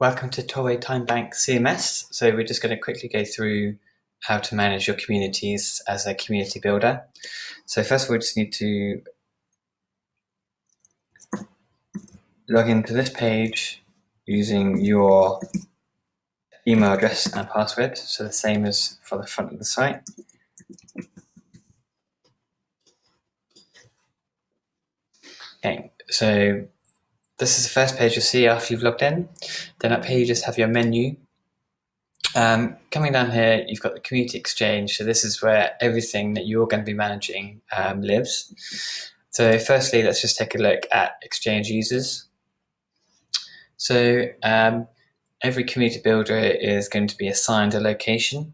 Welcome to Tollway TimeBank CMS. So we're just going to quickly go through how to manage your communities as a community builder. So first of all, we just need to log into this page using your email address and password. So the same as for the front of the site. Okay, so this is the first page you'll see after you've logged in. Then up here you just have your menu. Coming down here, you've got the Community Exchange. So this is where everything that you're going to be managing lives. So firstly, let's just take a look at Exchange users. So every community builder is going to be assigned a location,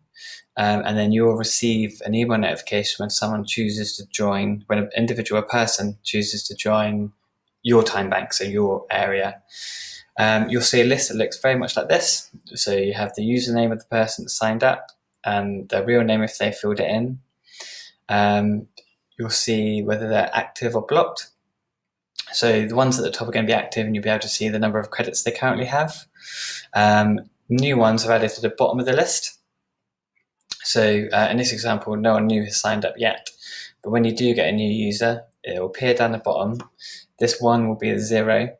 and then you'll receive an email notification when someone chooses to join, when an individual person chooses to join your time bank, so your area. You'll see a list that looks very much like this. So you have the username of the person that signed up, their real name if they filled it in. You'll see whether they're active or blocked. So the ones at the top are going to be active, and you'll be able to see the number of credits they currently have. New ones are added to the bottom of the list. So in this example, no one new has signed up yet. But when you do get a new user, it will appear down the bottom. This one will be a 0,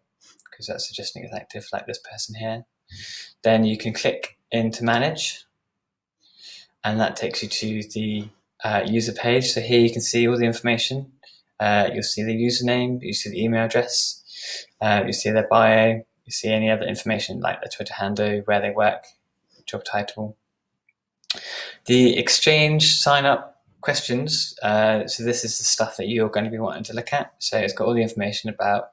because that's suggesting it's active, like this person here. Then you can click into manage, and that takes you to the user page. So here you can see all the information. You'll see the username, you see the email address, you see their bio, you see any other information like their Twitter handle, where they work, job title. The Exchange sign up questions, so this is the stuff that you're going to be wanting to look at. So it's got all the information about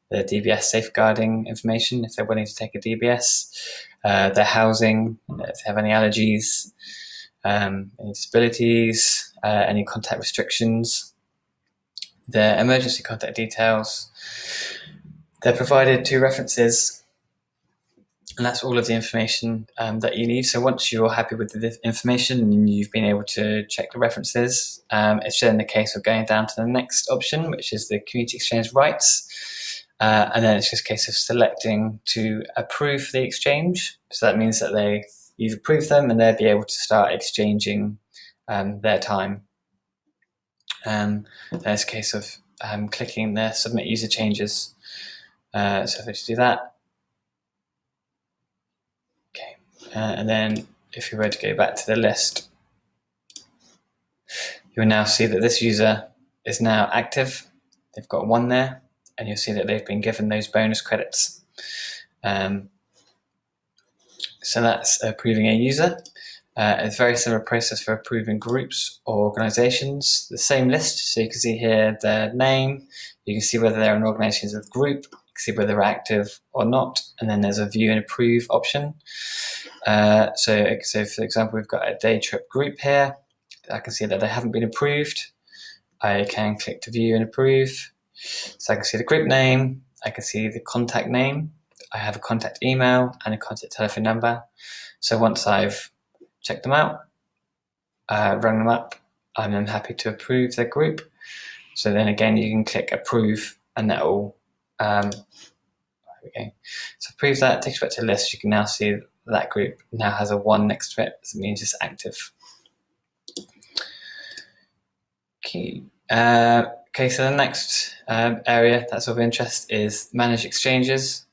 the DBS safeguarding information, if they're willing to take a DBS, their housing, if they have any allergies, any disabilities, any contact restrictions, their emergency contact details. They're provided 2 references, and that's all of the information that you need. So once you're happy with the information and you've been able to check the references, it's then the case of going down to the next option, which is the Community Exchange rights. And then it's just a case of selecting to approve the exchange. So that means that you've approved them, and they'll be able to start exchanging their time. There's a case of clicking the submit user changes. So if I just do that, okay, and then if you were to go back to the list, you'll now see that this user is now active. They've got 1 there, and you'll see that they've been given those bonus credits. So that's approving a user. It's a very similar process for approving groups or organizations. The same list, so you can see here their name, you can see whether they're an organization as a group, you can see whether they're active or not, and then there's a view and approve option. So for example, we've got a day trip group here. I can see that they haven't been approved. I can click to view and approve. So I can see the group name, I can see the contact name, I have a contact email and a contact telephone number. So once I've checked them out, rung them up, I'm then happy to approve their group. So then again, you can click approve, and that will, there we go. So approve that, takes you back to the list. You can now see that group now has a 1 next to it, so it means it's active. Okay. Okay, so the next area that's of interest is manage exchanges.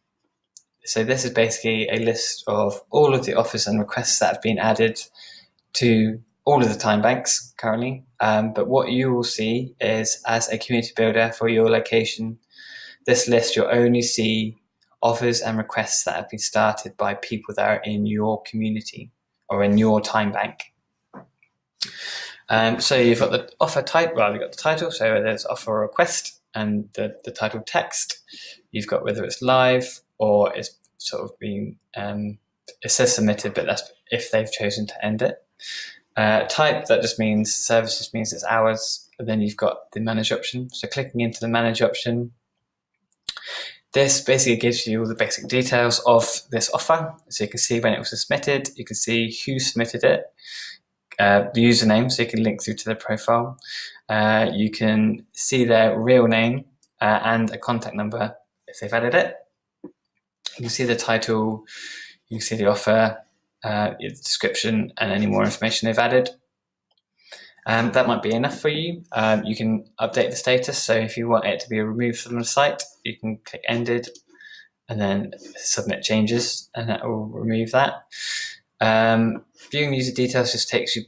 So this is basically a list of all of the offers and requests that have been added to all of the time banks currently. But what you will see is, as a community builder for your location, this list, you'll only see offers and requests that have been started by people that are in your community or in your time bank. So you've got the offer type, well, you've got the title, so there's offer or request, and the title text. You've got whether it's live or it's sort of been, it says submitted, but that's if they've chosen to end it. Type, that just means services, means it's hours, and then you've got the manage option. So clicking into the manage option, this basically gives you all the basic details of this offer. So you can see when it was submitted, you can see who submitted it, the username, so you can link through to their profile. You can see their real name and a contact number if they've added it. You can see the title, You can see the offer, its description, and any more information they've added. That might be enough for you. You can update the status, so if you want it to be removed from the site, you can click ended and then submit changes, and that will remove that. Viewing user details just takes you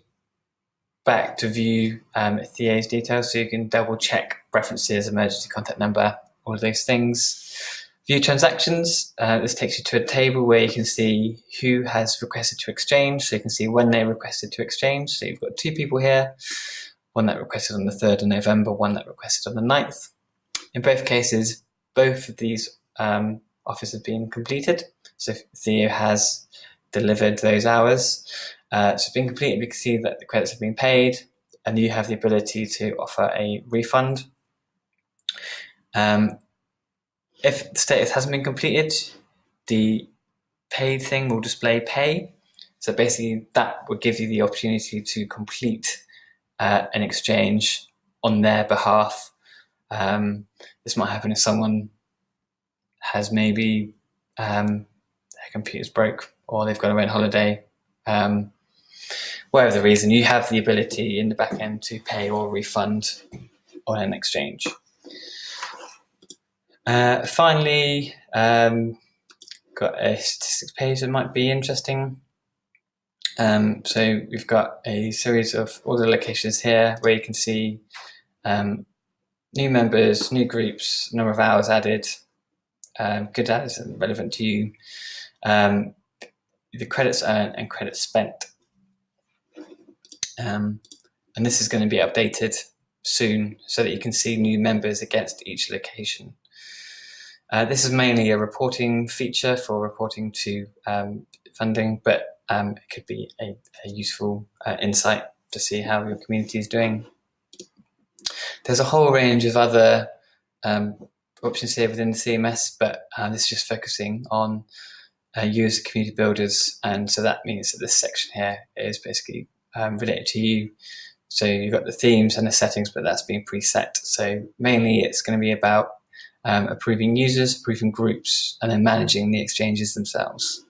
back to view TA's details, so you can double check references, emergency contact number, all of those things. View transactions, this takes you to a table where you can see who has requested to exchange, so you can see when they requested to exchange. So you've got 2 people here, one that requested on the 3rd of November, one that requested on the 9th. In both cases, both of these offers have been completed, so Theo has delivered those hours. So it's been completed. We can see that the credits have been paid, and you have the ability to offer a refund. If the status hasn't been completed, the paid thing will display pay. So basically that would give you the opportunity to complete an exchange on their behalf. This might happen if someone has maybe their computer's broke or they've got away on holiday. Whatever the reason, you have the ability in the back end to pay or refund on an exchange. Finally, got a statistics page that might be interesting. So we've got a series of all the locations here where you can see new members, new groups, number of hours added, good hours relevant to you, the credits earned and credits spent. And this is going to be updated soon so that you can see new members against each location. This is mainly a reporting feature for reporting to funding, but it could be a useful insight to see how your community is doing. There's a whole range of other options here within the CMS, but this is just focusing on you as community builders, and so that means that this section here is basically related to you. So you've got the themes and the settings, but that's been preset. So mainly it's going to be about approving users, approving groups, and then managing the exchanges themselves.